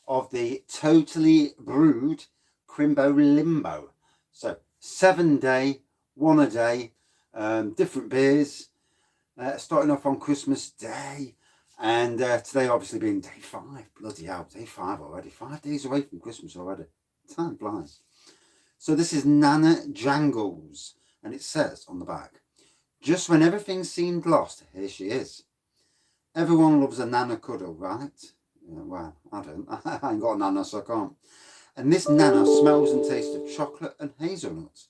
of the Totally Brewed Chrimbo Limbo. So 7-day, one a day, different beers, starting off on Christmas Day. And today obviously being day 5. Bloody hell, day 5 already. 5 days away from Christmas already. Time flies. So this is Nana Jangles. And it says on the back, just when everything seemed lost, here she is. Everyone loves a Nana cuddle, right? Yeah, well, I don't. I ain't got a Nana, so I can't. And this Nana smells and tastes of chocolate and hazelnuts.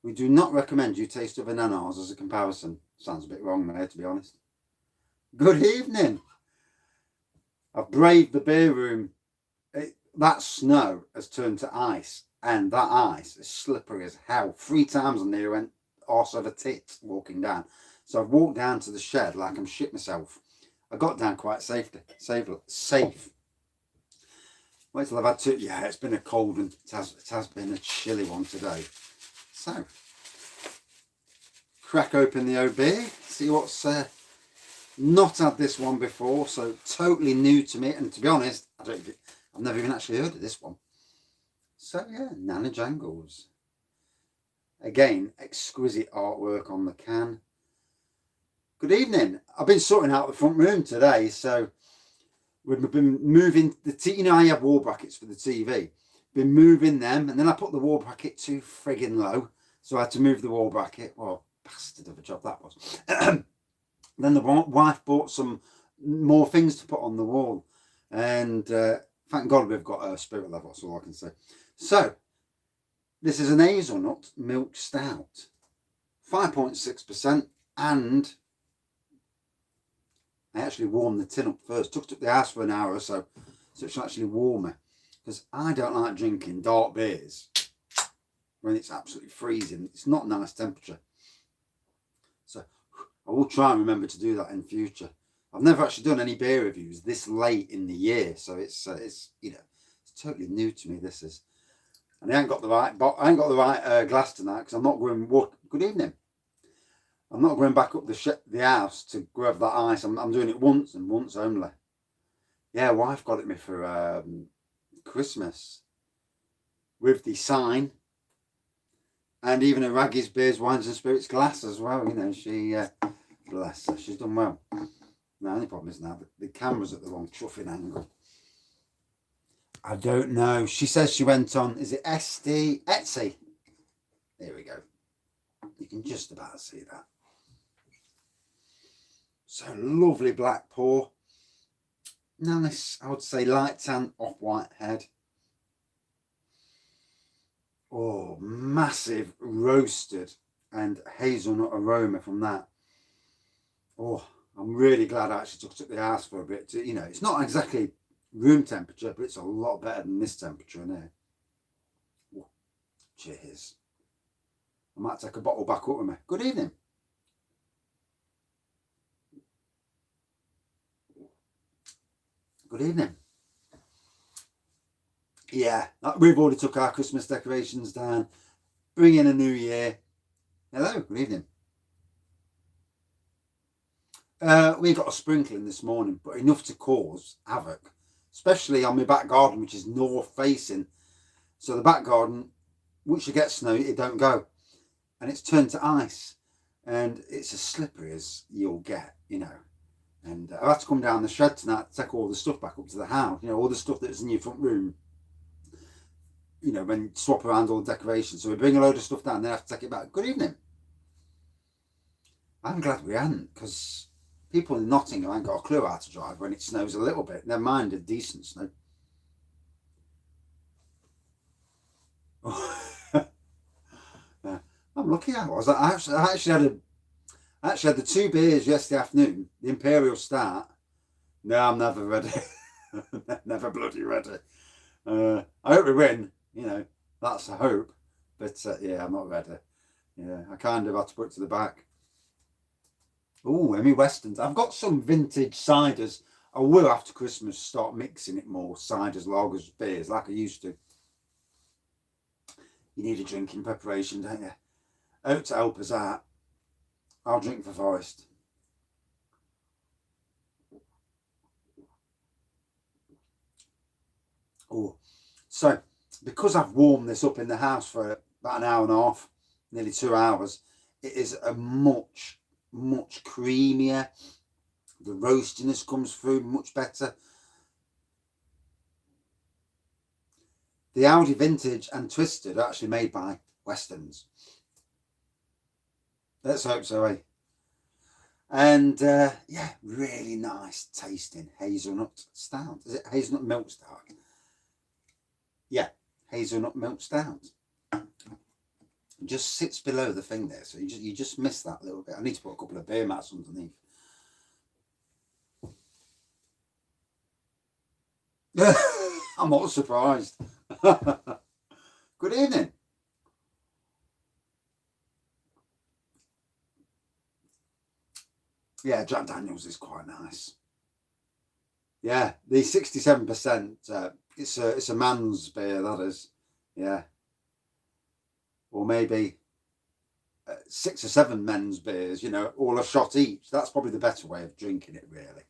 We do not recommend you taste other Nanas as a comparison. Sounds a bit wrong there, to be honest. Good evening. I've braved the beer room. That snow has turned to ice, and that ice is slippery as hell. 3 times I nearly went arse over tits walking down. So I've walked down to the shed like I'm shit myself. I got down quite safe. Wait till I've had 2. Yeah, it's been a cold and it has been a chilly one today. So, crack open the old beer, see what's not had this one before, so totally new to me. And to be honest, I've never even actually heard of this one. So yeah, Nana Jangles. Again, exquisite artwork on the can. Good evening. I've been sorting out the front room today, so we've been moving the you know, I have wall brackets for the TV. Been moving them, and then I put the wall bracket too friggin' low, so I had to move the wall bracket. Well, bastard of a job that was. Then the wife bought some more things to put on the wall, and thank God we've got a spirit level. That's all I can say. So this is an hazelnut milk stout, 5.6%, and I actually warmed the tin up first. Took it up the house for an hour or so it's actually warmer, because I don't like drinking dark beers when it's absolutely freezing. It's not a nice temperature. So I will try and remember to do that in future. I've never actually done any beer reviews this late in the year, so it's you know, it's totally new to me. This is, and I ain't got the right glass tonight, because I'm not going. Good evening. I'm not going back up the house to grab that ice. I'm doing it once and once only. Yeah, wife got it me for Christmas with the sign, and even a Raggy's Beers, Wines and Spirits glass as well. You know, she bless her, she's done well. The only problem is now the camera's at the wrong chuffing angle. I don't know. She says she went on, is it Etsy? There we go. You can just about see that. So lovely black pour. Nice, I would say light tan, off-white head. Oh, massive roasted and hazelnut aroma from that. Oh, I'm really glad I actually took it to the house for a bit. You know, it's not exactly room temperature, but it's a lot better than this temperature in here. Oh, cheers. I might take a bottle back up with me. Good evening. Good evening. Yeah, we've already took our Christmas decorations down. Bring in a new year. Hello, good evening. We got a sprinkling this morning, but enough to cause havoc, especially on my back garden, which is north facing. So the back garden, once you get snow, it don't go, and it's turned to ice, and it's as slippery as you'll get, you know. And I had to come down the shed tonight to take all the stuff back up to the house. You know, all the stuff that's in your front room. You know, when you swap around all the decorations. So we bring a load of stuff down and then have to take it back. Good evening. I'm glad we hadn't, because people in Nottingham ain't got a clue how to drive when it snows a little bit. Never mind a decent snow. Yeah. I'm lucky I was. I actually had the 2 beers yesterday afternoon, the Imperial Start. No, I'm never ready. Never bloody ready. I hope we win, you know, that's a hope. But yeah, I'm not ready. Yeah, I kind of had to put it to the back. Oh, Emmy Westerns. I've got some vintage ciders. I will, after Christmas, start mixing it more. Ciders, lagers, beers, like I used to. You need a drink in preparation, don't you? Out to help us out. I'll drink for Forest. Oh, so because I've warmed this up in the house for about an hour and a half, nearly 2 hours, it is a much creamier. The roastiness comes through much better. The Audi Vintage and Twisted are actually made by Westerns. Let's hope so, eh? And yeah, really nice tasting hazelnut stout. Is it hazelnut milk stout? Yeah, hazelnut milk stout. It just sits below the thing there, so you just miss that little bit. I need to put a couple of beer mats underneath. I'm not surprised. Good evening. Yeah, Jack Daniels is quite nice. Yeah, the 67%. It's a man's beer, that is. Yeah, or maybe 6 or 7 men's beers. You know, all a shot each. That's probably the better way of drinking it. Really,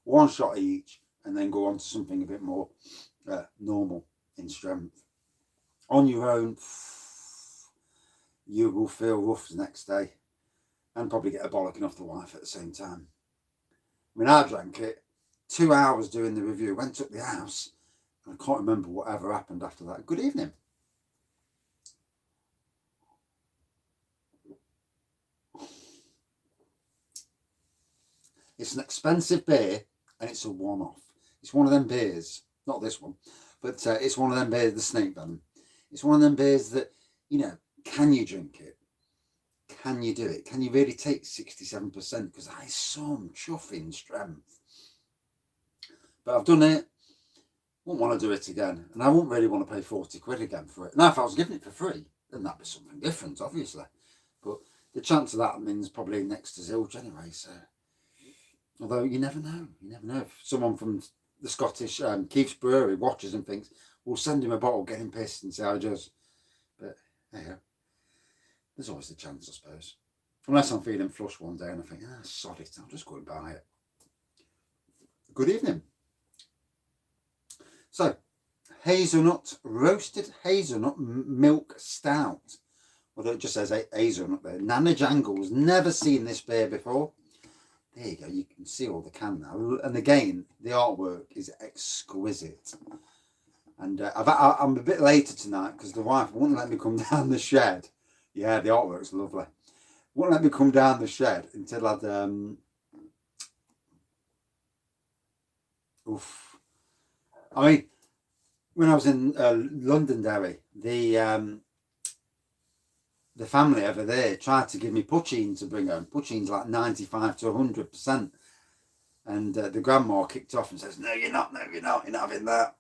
one shot each, and then go on to something a bit more normal in strength. On your own, you will feel rough the next day, and probably get a bollocking off the wife at the same time. I mean, I drank it 2 hours doing the review, went up the house, and I can't remember whatever happened after that. Good evening. It's an expensive beer, and it's a one-off. It's one of them beers, not this one, but it's one of them beers, the Snake Venom. It's one of them beers that, you know, can you drink it? Can you do it? Can you really take 67%? Because that is some chuffing strength. But I've done it. Wouldn't want to do it again. And I wouldn't really want to pay 40 quid again for it. Now, if I was giving it for free, then that'd be something different, obviously. But the chance of that means probably next to zilch anyway. So, although you never know. You never know. If someone from the Scottish Keith's Brewery watches and thinks, we'll send him a bottle, get him pissed and see how he does. But, yeah. There's always the chance, I suppose. Unless I'm feeling flush one day and I think, sod it, I'll just go and buy it. Good evening. So, roasted hazelnut milk stout. Although it just says hazelnut there. Nana Jangles, never seen this beer before. There you go, you can see all the can now. And again, the artwork is exquisite. And I'm a bit later tonight because the wife wouldn't let me come down the shed. Yeah, the artwork's lovely. Wouldn't let me come down the shed until I'd I mean, when I was in Londonderry, the family over there tried to give me poutine to bring home. Poutine's like 95 to 100%. And the grandma kicked off and says, no, you're not having that.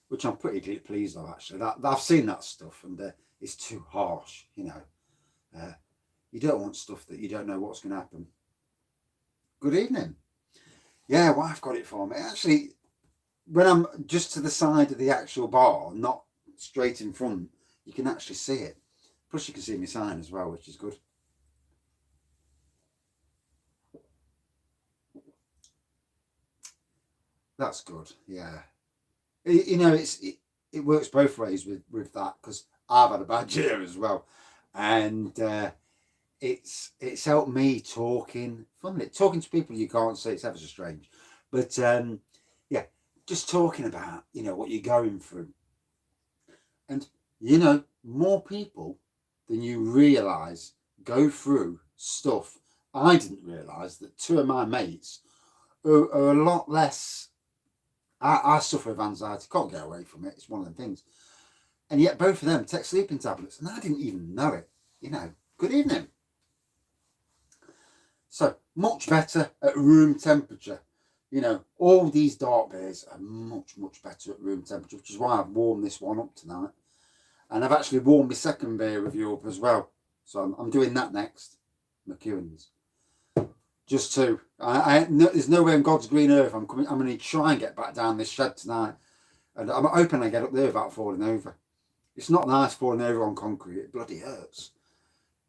Which I'm pretty pleased of, actually. I've seen that stuff, and it's too harsh, you know. You don't want stuff that you don't know what's going to happen. Good evening. Yeah, wife got it for me. Actually, when I'm just to the side of the actual bar, not straight in front, you can actually see it. Plus, you can see my sign as well, which is good. That's good, yeah. You know, it works both ways with that, because I've had a bad year as well, and it's helped me talking to people you can't see. It's ever so strange, but yeah, just talking about, you know, what you're going through, and you know, more people than you realise go through stuff. I didn't realise that 2 of my mates are a lot less. I suffer with anxiety, can't get away from it. It's one of them things. And yet both of them take sleeping tablets, and I didn't even know it. You know, good evening. So, much better at room temperature. You know, all these dark beers are much better at room temperature, which is why I've warmed this one up tonight. And I've actually warmed my second beer review up as well. So I'm doing that next. McEwen's. Just 2. There's no way on God's green earth I'm going to try and get back down this shed tonight. And I'm hoping I get up there without falling over. It's not nice falling over on concrete. It bloody hurts.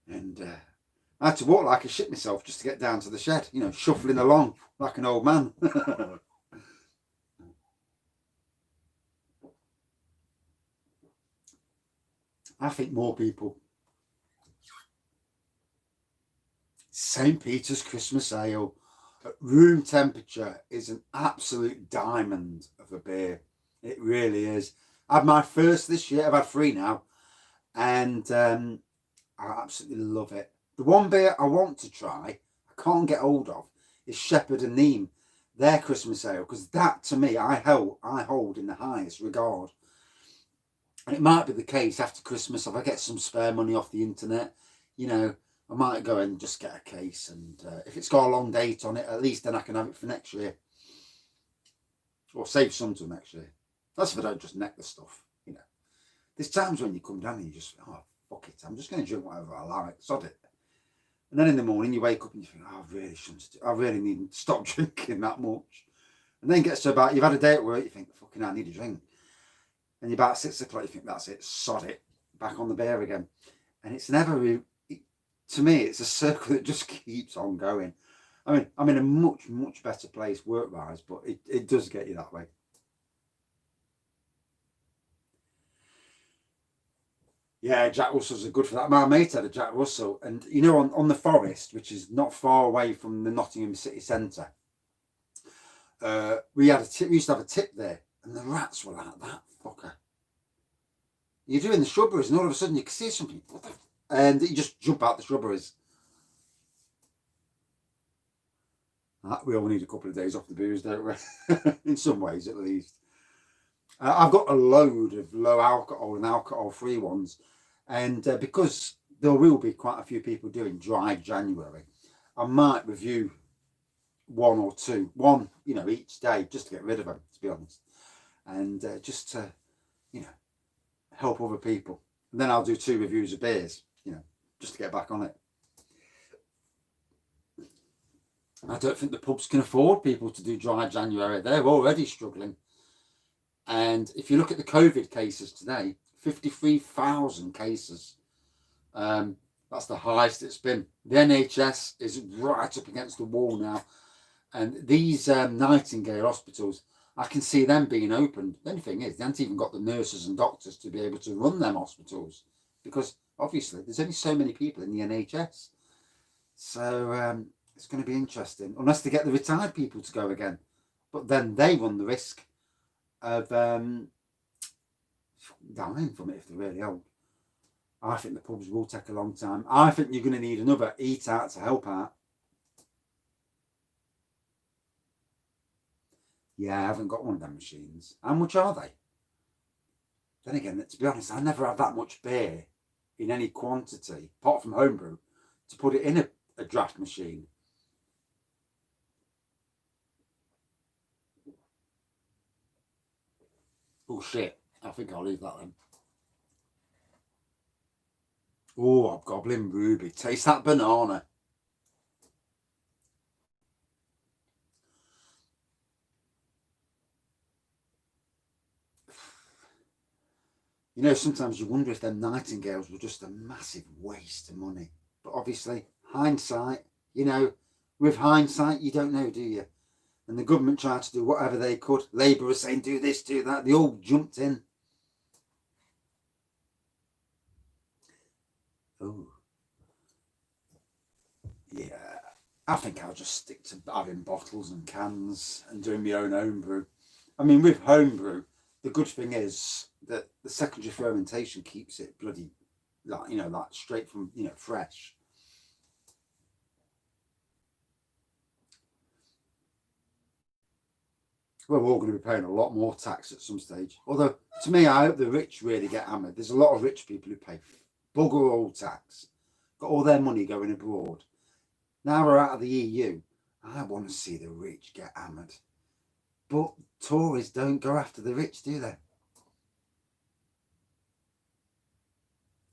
And I had to walk like I shit myself just to get down to the shed. You know, shuffling along like an old man. I think more people. St. Peter's Christmas Ale at room temperature is an absolute diamond of a beer. It really is. I had my first this year. I've had 3 now, and I absolutely love it. The one beer I want to try, I can't get hold of, is Shepherd and Neame, their Christmas Ale, because that to me I hold in the highest regard. And it might be the case after Christmas, if I get some spare money off the internet, you know, I might go and just get a case, and if it's got a long date on it, at least then I can have it for next year, or save some till next year. That's if I don't just neck the stuff, you know. There's times when you come down and you just, oh, fuck it, I'm just going to drink whatever I like, sod it. And then in the morning you wake up and you think, oh, I really shouldn't, I really need to stop drinking that much. And then it gets to about, you've had a day at work, you think, fucking hell, I need a drink. And you're about 6 o'clock, you think, that's it, sod it, back on the beer again. And it's never, to me, it's a circle that just keeps on going. I mean, I'm in a much, much better place work-wise, but it does get you that way. Yeah, Jack Russell's are good for that. My mate had a Jack Russell, and you know, on the Forest, which is not far away from the Nottingham city centre, we used to have a tip there, and the rats were like that fucker. You're doing the shrubberies, and all of a sudden you can see something, and you just jump out the shrubberies. We all need a couple of days off the booze, don't we? In some ways, at least. I've got a load of low alcohol and alcohol-free ones, and because there will be quite a few people doing dry January, I might review 1 or 2, you know, each day, just to get rid of them, to be honest, and just to, you know, help other people. And then I'll do 2 reviews of beers, you know, just to get back on it. I don't think the pubs can afford people to do dry January. They're already struggling. And if you look at the COVID cases today, 53,000 cases. That's the highest it's been. The NHS is right up against the wall now. And these Nightingale hospitals, I can see them being opened. The only thing is, they haven't even got the nurses and doctors to be able to run them hospitals, because obviously there's only so many people in the NHS. So it's going to be interesting, unless they get the retired people to go again. But then they run the risk of dying from it if they're really old. I think the pubs will take a long time. I think you're going to need another eat out to help out. Yeah, I haven't got one of them machines. How much are they? Then again, to be honest, I never have that much beer in any quantity, apart from homebrew, to put it in a draft machine. Oh shit, I think I'll leave that then. Oh, Hobgoblin Ruby. Taste that banana. You know, sometimes you wonder if them Nightingales were just a massive waste of money. But obviously, hindsight, you know, with hindsight, you don't know, do you? And the government tried to do whatever they could. Labour was saying, do this, do that. They all jumped in. Oh. Yeah. I think I'll just stick to having bottles and cans and doing my own homebrew. I mean, with homebrew, the good thing is that the secondary fermentation keeps it bloody, like, you know, like straight from, you know, fresh. Well, we're all going to be paying a lot more tax at some stage. Although, to me, I hope the rich really get hammered. There's a lot of rich people who pay bugger all tax, got all their money going abroad. Now we're out of the EU, I want to see the rich get hammered. But Tories don't go after the rich, do they?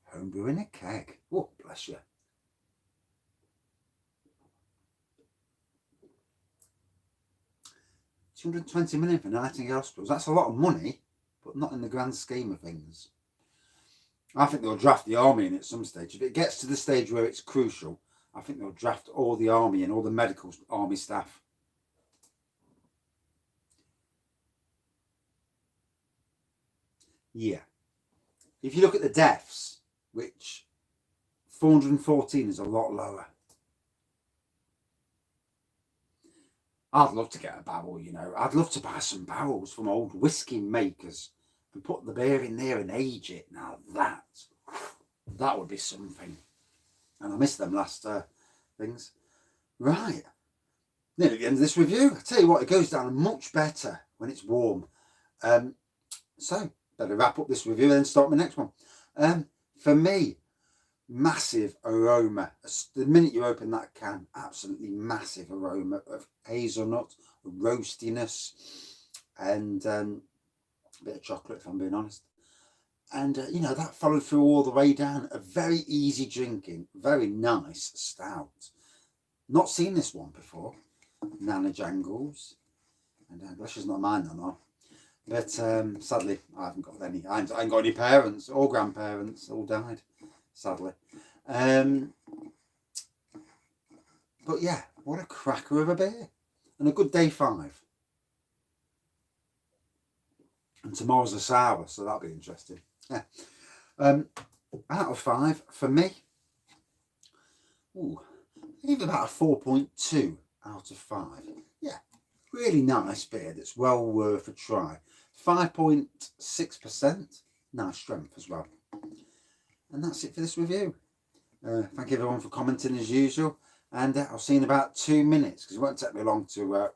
Homebrew in a keg. Oh, bless you. £220 million for Nightingale Hospitals. That's a lot of money, but not in the grand scheme of things. I think they'll draft the army in at some stage. If it gets to the stage where it's crucial, I think they'll draft all the army and all the medical army staff. Yeah. If you look at the deaths, which 414 is a lot lower. I'd love to get a barrel, you know. I'd love to buy some barrels from old whiskey makers and put the beer in there and age it. Now that would be something. And I missed them last things. Right. Nearly the end of this review. I tell you what, it goes down much better when it's warm. So, better wrap up this review and then start my next one. For me, massive aroma. The minute you open that can, absolutely massive aroma of hazelnut, roastiness, and a bit of chocolate, if I'm being honest. And, you know, that followed through all the way down. A very easy drinking, very nice stout. Not seen this one before. Nana Jangles. And English not mine, no. But sadly, I haven't got any. I ain't got any parents or grandparents. All died, sadly. But yeah, what a cracker of a beer. And a good day 5. And tomorrow's a sour, so that'll be interesting. Yeah. Out of 5 for me. Ooh, even about a 4.2 out of 5. Yeah, really nice beer that's well worth a try. 5.6%. Nice strength as well. And that's it for this review. Thank you everyone for commenting as usual. And I'll see you in about 2 minutes because it won't take me long to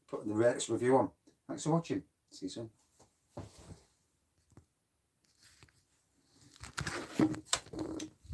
put the next review on. Thanks for watching. See you soon.